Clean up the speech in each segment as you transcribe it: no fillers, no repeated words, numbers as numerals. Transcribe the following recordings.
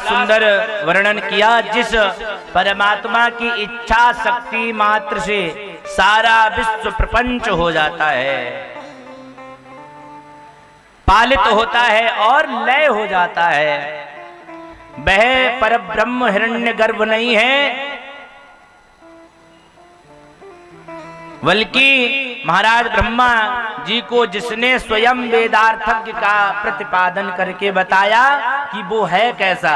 सुंदर वर्णन किया, जिस परमात्मा की इच्छा शक्ति मात्र से सारा विश्व प्रपंच हो जाता है, पालित होता है और लय हो जाता है। वह परब्रह्म हिरण्यगर्भ नहीं है, बल्कि महाराज ब्रह्मा जी को जिसने स्वयं वेदार्थज्ञ का प्रतिपादन करके बताया कि वो है कैसा।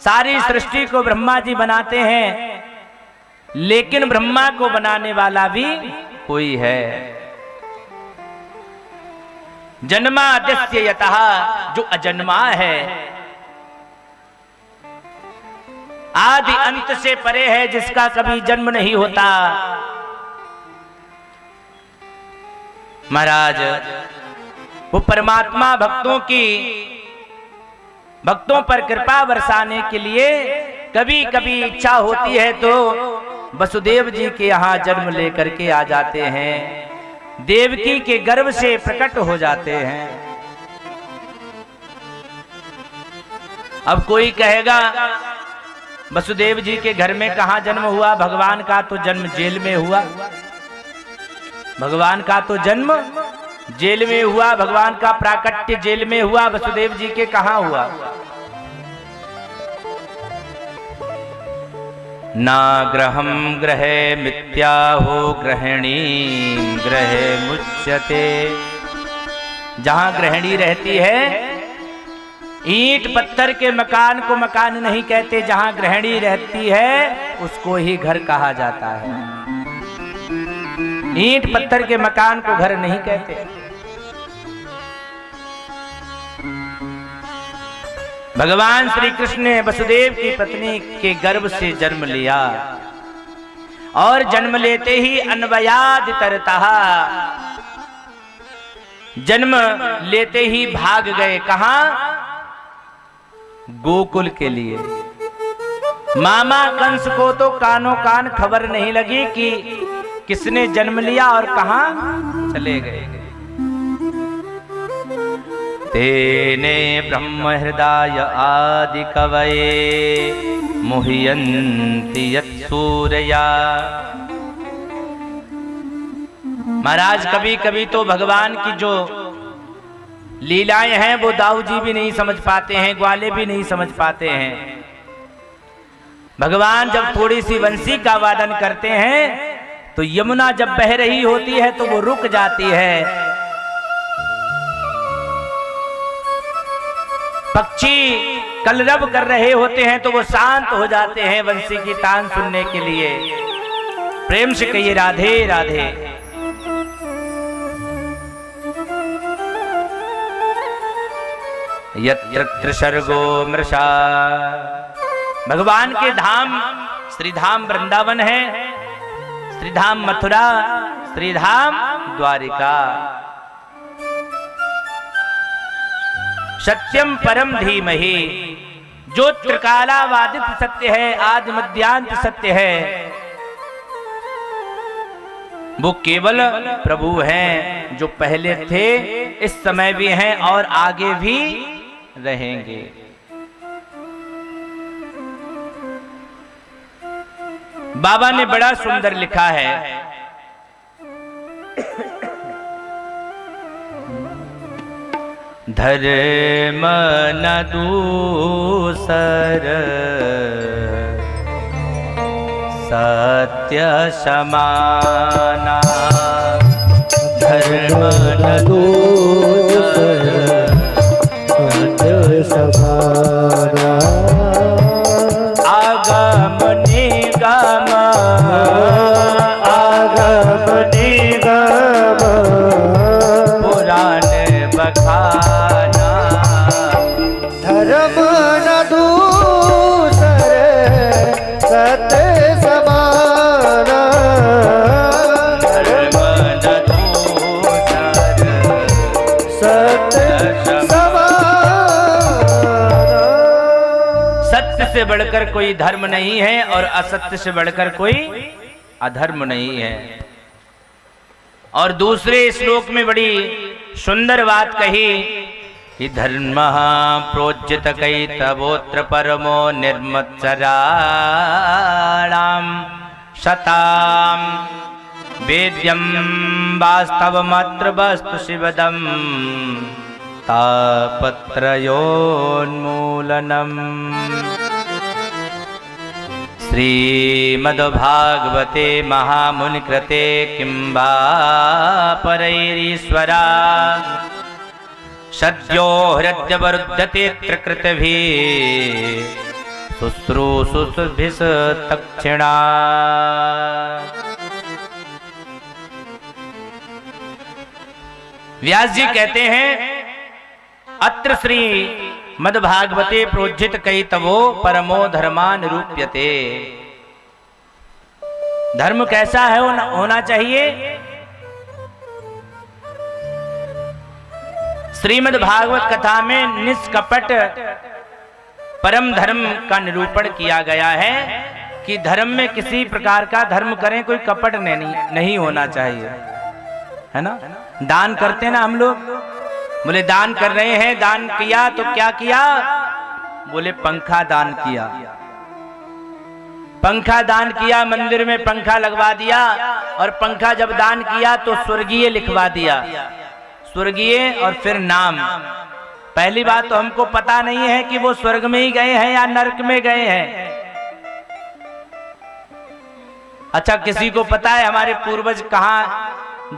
सारी सृष्टि को ब्रह्मा जी बनाते हैं, लेकिन ब्रह्मा को बनाने वाला भी कोई है। जन्माद्यस्य यतः, जो अजन्मा है, आदि अंत से परे है, जिसका कभी जन्म नहीं होता। महाराज वो परमात्मा भक्तों पर कृपा बरसाने के लिए कभी कभी इच्छा होती है तो वसुदेव जी के यहाँ जन्म लेकर के आ जाते हैं, देवकी के गर्भ से प्रकट हो जाते हैं। अब कोई कहेगा वसुदेव जी के घर में कहाँ जन्म हुआ? भगवान का तो जन्म जेल में हुआ, भगवान का तो जन्म जेल में हुआ, भगवान का प्राकट्य जेल में हुआ, वसुदेव जी के कहाँ हुआ? ना ग्रहम ग्रहे मिथ्याहो ग्रहिणी ग्रहे मुच्यते। जहां गृहिणी रहती है, ईंट पत्थर के मकान को मकान नहीं कहते, जहां गृहिणी रहती है उसको ही घर कहा जाता है। ईंट पत्थर के मकान को घर नहीं कहते। भगवान श्री कृष्ण ने वसुदेव की पत्नी के गर्भ से जन्म लिया और जन्म लेते ही अन्वयादितरतः, जन्म लेते ही भाग गए। कहां? गोकुल के लिए। मामा कंस को तो कानों कान खबर नहीं लगी कि किसने जन्म लिया और कहां चले गए। तेने ब्रह्म हृदय आदि कवये मुह्यन्ति यत्सूरया। महाराज कभी कभी तो भगवान की जो लीलाएं हैं वो दाऊ जी भी नहीं समझ पाते हैं, ग्वाले भी नहीं समझ पाते हैं। भगवान जब थोड़ी सी बंसी का वादन करते हैं तो यमुना जब बह रही होती है तो वो रुक जाती है, पक्षी कलरव कर रहे होते हैं तो वो शांत हो जाते हैं बंसी की तान सुनने के लिए। प्रेम से कहिए राधे राधे। यत्र त्रिसर्गो मृषा। भगवान के धाम श्रीधाम वृंदावन है, श्रीधाम मथुरा, श्रीधाम द्वारिका। सत्यम परम धीमहि, जो त्रिकालावादित सत्य है, आदि मध्यांत सत्य है, वो केवल प्रभु हैं, जो पहले थे, इस समय भी हैं और आगे भी रहेंगे। बाबा ने बड़ा सुंदर लिखा है, धर्म न दूसर सत्य समाना। धर्म न दूसर सत्य समाना। आगम निगम आगम निगम पुराण बखाना। धर्म न दूसर सत्य समाना। धर्म न दूसर सत्य समाना। सत्य से बढ़कर कोई धर्म नहीं है और असत्य से बढ़कर कोई अधर्म नहीं है। और दूसरे श्लोक में बड़ी सुंदर बात कही हि धर्मः प्रोज्यत कैतवोऽत्र परमो निर्मत्सराणां शतां वेद्यं वास्तवमत्र वस्तु शिवदं तापत्रयोन्मूलनम्। श्रीमद्भागवते महामुनिकृते किं वा परैरीश्वरा सद्यो हृद्यवरुध्यते त्रिकृतभिः शुश्रूषुभिस्तक्षिणा। व्यास जी कहते हैं अत्र श्री मद्भागवते प्रोज्झित कैतवो परमो धर्मान निरूप्यते। धर्म कैसा है होना चाहिए? श्रीमद् भागवत कथा में निष्कपट परम धर्म का निरूपण किया गया है कि धर्म में किसी प्रकार का धर्म करें कोई कपट नहीं होना चाहिए, है ना। दान करते ना हम लोग, बोले दान कर रहे हैं, दान किया तो क्या किया? बोले पंखा दान किया। पंखा दान किया, मंदिर में पंखा लगवा दिया, और पंखा जब दान किया तो स्वर्गीय लिखवा दिया, स्वर्गीय और फिर नाम। पहली बात तो हमको पता नहीं है कि वो स्वर्ग में ही गए हैं या नरक में गए हैं। अच्छा, किसी को पता है हमारे पूर्वज कहाँ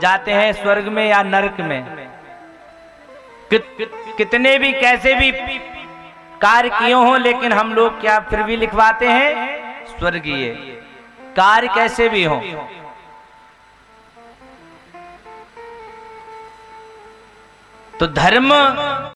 जाते हैं, स्वर्ग में या नरक में? कितने भी कैसे भी कार्य किए हों, लेकिन हम लोग क्या फिर भी लिखवाते हैं स्वर्गीय। कार्य कैसे भी हो, तो धर्म